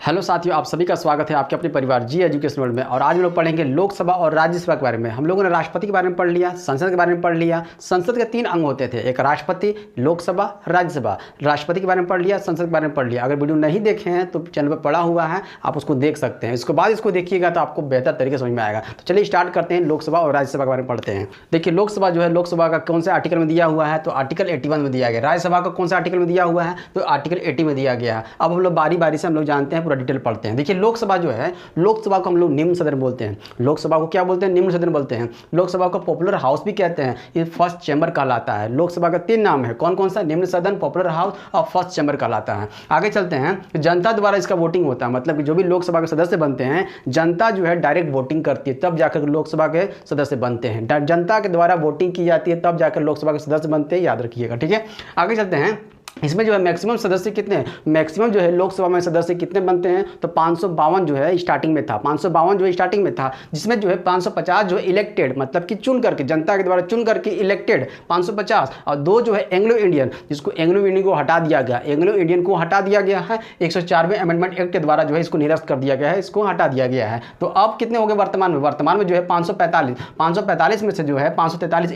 Hello साथियों, आप सभी का स्वागत है आपके अपने परिवार जी एजुकेशन वर्ल्ड में। और आज हम लोग पढ़ेंगे लोकसभा और राज्यसभा के बारे में। हम लोगों ने राष्ट्रपति के बारे में पढ़ लिया, संसद के बारे में पढ़ लिया। संसद के 3 अंग होते थे, एक राष्ट्रपति, लोकसभा, राज्यसभा। राष्ट्रपति के बारे में पढ़ लिया, संसद के बारे में पढ़ लिया। अगर वीडियो नहीं देखे हैं तो चैनल पर पड़ा हुआ है, आप उसको देख सकते हैं। इसके बाद इसको देखिएगा तो आपको बेहतर तरीके से समझ में आएगा। तो चलिए स्टार्ट करते हैं, लोकसभा और राज्यसभा के बारे में पढ़ते हैं। देखिए लोकसभा जो है, लोकसभा का कौन से आर्टिकल में दिया हुआ है, तो आर्टिकल 81 में दिया गया। राज्यसभा का कौन सा आर्टिकल में दिया हुआ है, तो आर्टिकल 80 में दिया गया है। अब हम लोग बारी बारी से हम लोग जानते हैं, पूरा डिटेल पढ़ते हैं। देखिए लोकसभा जो है, लोकसभा को हम लोग निम्न सदन बोलते हैं। लोकसभा को क्या बोलते हैं, निम्न सदन बोलते हैं। लोकसभा को पॉपुलर हाउस भी कहते हैं, ये फर्स्ट चैम्बर कहलाता है। लोकसभा का 3 नाम है, कौन कौन सा, निम्न सदन, पॉपुलर हाउस और फर्स्ट चैम्बर कहलाता है। आगे चलते हैं, जनता द्वारा इसका वोटिंग होता है, मतलब कि जो भी लोकसभा के सदस्य बनते हैं, जनता जो है डायरेक्ट वोटिंग करती है, तब जाकर लोकसभा के सदस्य बनते हैं। जनता के द्वारा वोटिंग की जाती है, तब जाकर लोकसभा के सदस्य बनते हैं, याद रखिएगा, ठीक है। आगे चलते हैं, इसमें जो है मैक्सिमम सदस्य कितने हैं, मैक्सिमम जो है लोकसभा में सदस्य कितने बनते हैं, तो 552 जो है स्टार्टिंग में था। 552 जो है स्टार्टिंग में था, जिसमें जो है 550 जो है इलेक्टेड, मतलब कि चुन करके, जनता के द्वारा चुन करके इलेक्टेड 550, और 2 जो है एंग्लो इंडियन, जिसको एंग्लो इंडियन को हटा दिया गया। एंग्लो इंडियन को हटा दिया गया है 104वें अमेंडमेंट एक्ट के द्वारा, जो है इसको निरस्त कर दिया गया है, इसको हटा दिया गया है। तो अब कितने हो गए वर्तमान में, वर्तमान में जो है 545 में से जो है 543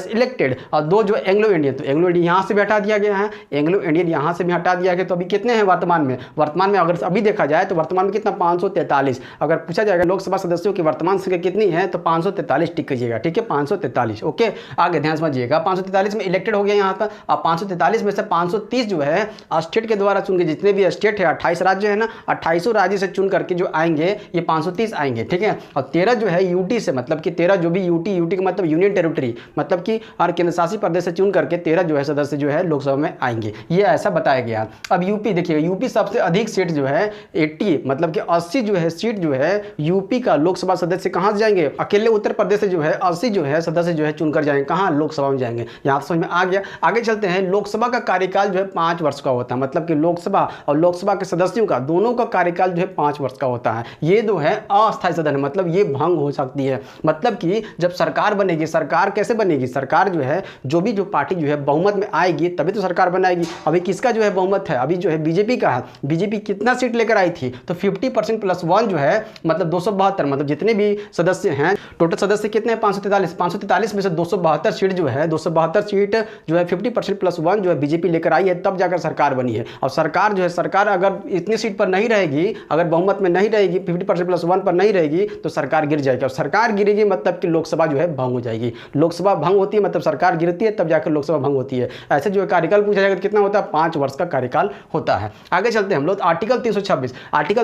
इलेक्टेड और 2 जो एंग्लो इंडियन, तो एंग्लो इंडियन यहाँ से भी हटा दिया गया है, एंग्लो इंडियन यहां से भी हटा दिया गया। तो अभी कितने हैं वर्तमान में अगर अभी देखा जाए तो वर्तमान में कितना, 543। अगर पूछा जाएगा लोकसभा सदस्यों की वर्तमान संख्या कितनी है, तो 543 टिक कीजिएगा, ठीक है, 543। ओके, आगे ध्यान समझिएगा, 543 में इलेक्टेड हो गया यहाँ पर। अब 543 में से 530 जो है स्टेट के द्वारा चुन के, जितने भी स्टेट है 28 राज्य है ना, 28 राज्य से चुन करके जो आएंगे ये 530 आएंगे, ठीक है। और 13 जो है यूटी से, मतलब कि 13 जो भी यूटी का मतलब यूनियन टेरिटरी, मतलब कि और केंद्र शासित प्रदेश से चुन करके 13 जो है सदस्य जो है लोकसभा में आएंगे, ये ऐसा बताया गया। अब यूपी देखिएगा, यूपी सबसे अधिक सीट जो है 80, मतलब कि 80 जो है सीट जो है यूपी का लोकसभा सदस्य कहां से जाएंगे, अकेले उत्तर प्रदेश से जो है 80 जो है सदस्य जो है चुनकर जाएंगे, कहां, लोकसभा में जाएंगे। यहां समझ में आ गया। आगे चलते हैं, लोकसभा का कार्यकाल जो है 5 वर्ष का होता है, मतलब कि लोकसभा और लोकसभा के सदस्यों का दोनों का कार्यकाल जो है 5 वर्ष का होता है। ये जो है अस्थायी सदन है, मतलब ये भंग हो सकती है। मतलब कि जब सरकार बनेगी, सरकार कैसे बनेगी, सरकार जो है जो भी जो पार्टी जो है बहुमत में आएगी तभी तो सरकार बनाएगी। अभी किसका जो है बहुमत है, अभी जो है बीजेपी का है। बीजेपी कितना सीट लेकर आई थी, तो 50% + 1 जो है मतलब 272, मतलब जितने भी सदस्य हैं, टोटल सदस्य कितने हैं, 543 में से 272 सीट जो है, 272 सीट जो है 50% + 1 जो है बीजेपी लेकर आई है, तब जाकर सरकार बनी है। और सरकार जो है, सरकार अगर इतनी सीट पर नहीं रहेगी, अगर बहुमत में नहीं रहेगी, 50% + 1 पर नहीं रहेगी, तो सरकार गिर जाएगी। और सरकार गिरेगी मतलब कि लोकसभा जो है भंग हो जाएगी। लोकसभा भंग होती है मतलब सरकार गिरती है, तब जाकर लोकसभा भंग होती है। ऐसे जो है कार्यकाल पूछा जाएगा कितना होता है, 5 वर्ष का कार्यकाल होता है। आगे चलते हैं हम लोग, आर्टिकल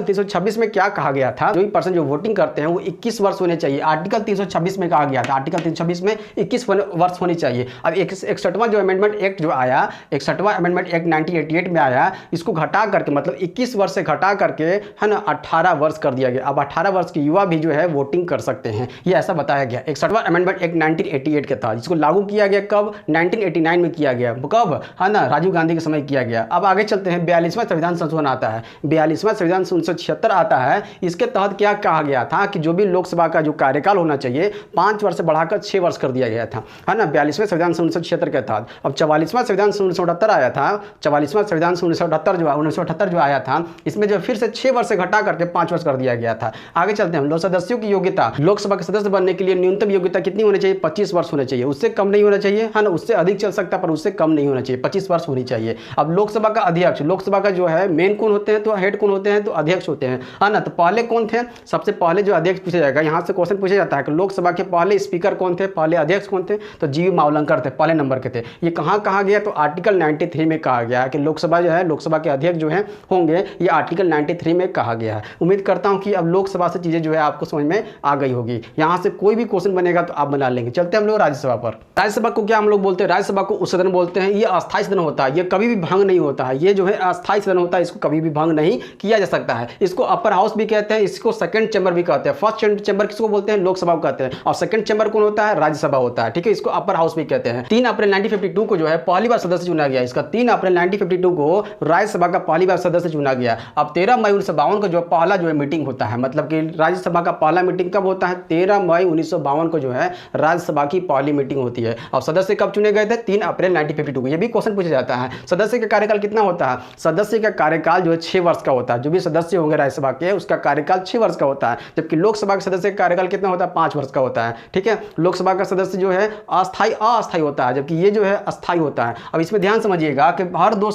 326 में क्या कहा गया था, जो भी पर्सन जो वोटिंग करते हैं वो 21 वर्ष होने चाहिए। आर्टिकल 326 में कहा गया था, आर्टिकल 326 में 21 वर्ष होनी चाहिए। अब 61वां जो अमेंडमेंट एक्ट जो आया, 61वां अमेंडमेंट एक्ट 1988 में आया, इसको घटा करके, मतलब 21 वर्ष से घटा करके, है ना, 18 वर्ष कर दिया गया। अब 18 वर्ष के युवा भी जो है वोटिंग कर सकते हैं, ये ऐसा बताया गया। 61वां अमेंडमेंट एक्ट 1988 के था, जिसको लागू किया गया कब, 1989 में किया गया। कब, है ना, राजीव गांधी के समय किया गया। अब आगे चलते हैं, 42वां संविधान संशोधन आता है, 42वां संविधान 1976 आता है। इसके तहत क्या कहा गया था कि जो भी लोकसभा का जो कार्यकाल होना चाहिए 5 वर्ष से बढ़ाकर 6 वर्ष कर दिया गया था, है ना, 42वें संविधान 1976 के तहत। अब 44वां संविधान 1978 आया था, 44वां संविधान 1978 जो आया था, इसमें जो फिर से 6 वर्ष से घटा करके 5 वर्ष कर दिया गया था। आगे चलते हैं, सदस्यों की योग्यता, लोकसभा के सदस्य बनने के लिए न्यूनतम योग्यता कितनी होनी चाहिए, 25 वर्ष होनी चाहिए, उससे कम नहीं होना चाहिए, है ना, उससे अधिक चल सकता है पर उससे कम नहीं होना चाहिए, 25 वर्ष होनी चाहिए। अब लोकसभा का अध्यक्ष, लोकसभा का जो है मेन कौन होते हैं, तो हेड कौन होते हैं, तो अध्यक्ष होते हैं, है ना। तो पहले कौन थे, सबसे पहले जो अध्यक्ष पूछा जाएगा, यहाँ से क्वेश्चन पूछा जाता है कि लोकसभा के पहले स्पीकर कौन थे, पहले अध्यक्ष कौन थे, तो जीवी मावलंकर थे, पहले नंबर के थे। ये कहाँ कहा गया, तो आर्टिकल 93 में कहा गया है कि लोकसभा जो है, लोकसभा के अध्यक्ष जो है होंगे, ये आर्टिकल 93 में कहा गया है। उम्मीद करता हूँ कि अब लोकसभा से चीजें जो है आपको समझ में आ गई होगी। यहाँ से कोई भी क्वेश्चन बनेगा तो आप बना लेंगे। चलते हैं हम लोग राज्यसभा पर। राज्यसभा को क्या हम लोग बोलते हैं, राज्यसभा को उस सदन बोलते हैं, ये अस्थायी सदन होता है, ये कभी भी भंग नहीं होता है। ये जो है अस्थायी सदन होता है, इसको कभी भी भंग नहीं किया जा सकता है। इसको अपर हाउस भी कहते हैं, इसको सेकंड चैम्बर भी कहते हैं। फर्स्ट चैम्बर किसको बोलते हैं, लोकसभा को कहते हैं, और सेकंड चैम्बर कौन होता है, राज्यसभा होता है, ठीक है, इसको अपर हाउस भी कहते हैं। 3 अप्रैल 1952 को जो है पहली बार सदस्य चुना गया, इसका 3 अप्रैल 1952 को राज्यसभा का पहली बार सदस्य चुना गया। अब 13 मई 1952 को जो पहला जो है मीटिंग होता है, मतलब कि राज्यसभा का पहला मीटिंग कब होता है, 13 मई 1952 को जो है राज्यसभा की पहली मीटिंग होती है। और सदस्य कब चुने गए थे, 3 अप्रैल 1952 को। ये भी क्वेश्चन पूछा जाता है। सदस्य का कार्यकाल कितना होता है? सदस्य का कार्यकाल जो है 6 वर्ष का होता है। जो भी सदस्य होंगे राज्यसभा के उसका कार्यकाल 6 वर्ष का होता है, जबकि लोकसभा के सदस्य का कार्यकाल कितना होता है? 5 वर्ष का होता है। ठीक है, लोकसभा का सदस्य जो है अस्थायी होता है, जबकि ये जो है अस्थायी होता है। अब इसमें ध्यान समझिएगा कि हर 2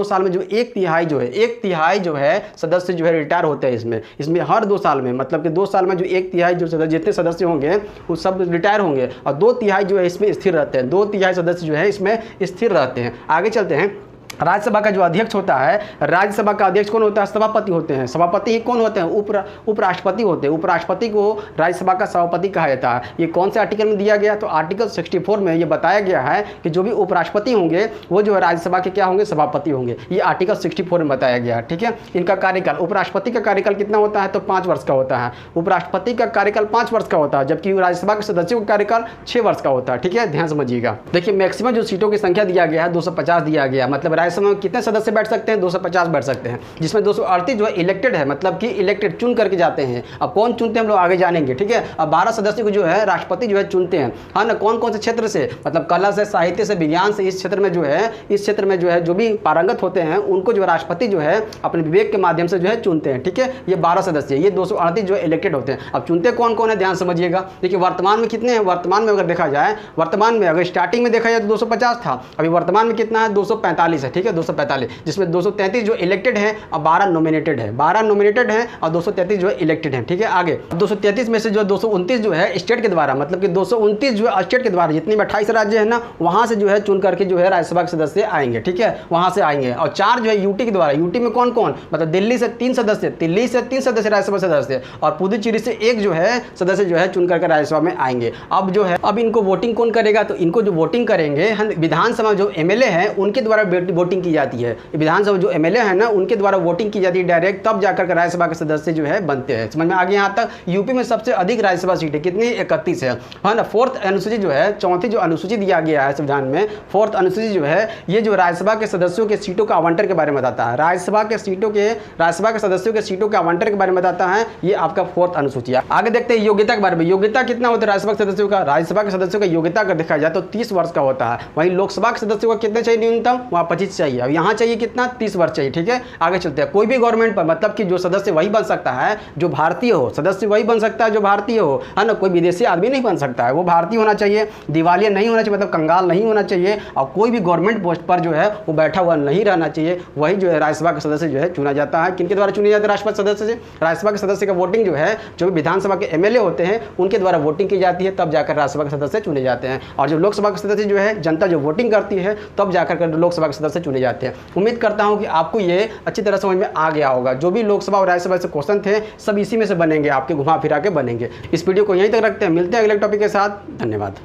साल में जो एक तिहाई जो है सदस्य जो है रिटायर होते हैं। इसमें हर 2 साल में, मतलब कि 2 साल में जो एक तिहाई जो जितने सदस्य होंगे वो सब रिटायर होंगे और 2 तिहाई जो है इसमें स्थिर रहते हैं। 2 तिहाई सदस्य जो है इसमें स्थिर रहते हैं। आगे चलते हैं। राज्यसभा का जो अध्यक्ष होता है, राज्यसभा का अध्यक्ष कौन होता है? सभापति होते हैं। सभापति कौन होते हैं? उपराष्ट्रपति होते हैं। उपराष्ट्रपति को राज्यसभा का सभापति कहा जाता है। ये कौन से आर्टिकल में दिया गया? तो आर्टिकल 64 में ये बताया गया है कि जो भी उपराष्ट्रपति होंगे वो जो है राज्यसभा के क्या होंगे? सभापति होंगे। ये आर्टिकल 64 में बताया गया है। ठीक है, इनका कार्यकाल, उपराष्ट्रपति का कार्यकाल कितना होता है? तो 5 वर्ष का होता है। उपराष्ट्रपति का कार्यकाल 5 वर्ष का होता है, जबकि राज्यसभा के सदस्यों का कार्यकाल 6 वर्ष का होता है। ठीक है, ध्यान समझिएगा। देखिए, मैक्सिमम जो सीटों की संख्या दिया गया है 250 दिया गया, मतलब राज्यसभा में कितने सदस्य बैठ सकते हैं? 250 बैठ सकते हैं, जिसमें 238 जो है इलेक्टेड है, मतलब कि इलेक्टेड चुन करके जाते हैं। अब कौन चुनते हैं हम लोग आगे जानेंगे। ठीक है, अब 12 सदस्य को जो है राष्ट्रपति जो है चुनते हैं। हाँ ना, कौन कौन से क्षेत्र से? मतलब कला से, साहित्य से, विज्ञान से, इस क्षेत्र में जो है जो भी पारंगत होते हैं उनको जो राष्ट्रपति जो है अपने विवेक के माध्यम से जो है चुनते हैं। ठीक है, ये 12 सदस्य, ये 238 जो है इलेक्टेड होते हैं। अब चुनते कौन कौन है ध्यान समझिएगा। देखिए, वर्तमान में कितने हैं? वर्तमान में अगर देखा जाए, वर्तमान में अगर स्टार्टिंग में देखा जाए तो 250 था, अभी वर्तमान में कितना है? 245 है। ठीक है, 245, जिसमें 233 जो इलेक्टेड है और 12 नॉमिनेटेड है। 12 नॉमिनेटेड है और 233 जो है इलेक्टेड है। ठीक है, आगे 233 में से जो 229 जो है स्टेट के द्वारा, मतलब कि 229 जो है स्टेट के द्वारा, जितने भी 28 राज्य है ना, वहां से जो है चुन करके जो है राज्यसभा के सदस्य आएंगे। ठीक है, वहां से आएंगे। और 4 जो है यूटी के द्वारा, यूटी में कौन कौन? मतलब दिल्ली से 3 सदस्य, राज्यसभा सदस्य, और पुदुचेरी से 1 जो है सदस्य जो है चुन करके राज्यसभा में आएंगे। अब जो है, अब इनको वोटिंग कौन करेगा? तो इनको जो वोटिंग करेंगे विधानसभा जो एमएलए हैं उनके द्वारा वोटिंग की जाती है। विधानसभा जो एमएलए है ना उनके द्वारा वोटिंग की जाती है डायरेक्ट, तब जाकर राज्यसभा के सदस्य जो है बनते हैं। समझ में आ गया यहाँ तक। यूपी में सबसे अधिक राज्यसभा सीटें कितनी? 31 है ना। 4th अनुसूची जो है, 4थी जो अनुसूची दिया गया है संविधान में, 4th अनुसूची जो है ये जो राज्यसभा के सदस्यों के सीटों का आवंटन के बारे में बताता है। राज्यसभा के सदस्यों के सीटों के आवंटन के बारे में बताता है। ये आपका 4th अनुसूची है। आगे देखते हैं योग्यता के बारे में। योग्यता कितना होता है राज्यसभा के सदस्यों का? राज्यसभा के सदस्यों का योग्यता अगर देखा जाए तो 30 वर्ष का होता है। वहीं लोकसभा के सदस्यों का कितना चाहिए न्यूनतम? वहाँ 25 चाहिए। अब यहाँ चाहिए कितना? 30 वर्ष चाहिए। ठीक है, आगे चलते हैं। कोई भी गवर्नमेंट पर, मतलब कि जो सदस्य वही बन सकता है जो भारतीय हो, सदस्य वही बन सकता है जो भारतीय हो, है ना। कोई विदेशी आदमी नहीं बन सकता है, वो भारतीय होना चाहिए, दिवालिया नहीं होना चाहिए, मतलब कंगाल नहीं होना चाहिए, और कोई भी गवर्नमेंट पोस्ट पर जो है वो बैठा हुआ नहीं रहना चाहिए। वही जो है राज्यसभा का सदस्य जो है चुना जाता है। किनके द्वारा चुने जाते हैं राष्ट्रपति सदस्य से? राज्यसभा के सदस्य का वोटिंग जो है, जो भी विधानसभा के एमएलए होते हैं उनके द्वारा वोटिंग की जाती है, तब जाकर राज्यसभा के सदस्य चुने जाते हैं। और जो लोकसभा के सदस्य जो है जनता जो वोटिंग करती है तब जाकर लोकसभा के सदस्य चुने जाते हैं। उम्मीद करता हूं कि आपको ये अच्छी तरह समझ में आ गया होगा। जो भी लोकसभा और राज्यसभा से क्वेश्चन थे सब इसी में से बनेंगे, आपके घुमा फिरा के बनेंगे। इस वीडियो को यहीं तक रखते हैं, मिलते हैं अगले टॉपिक के साथ। धन्यवाद।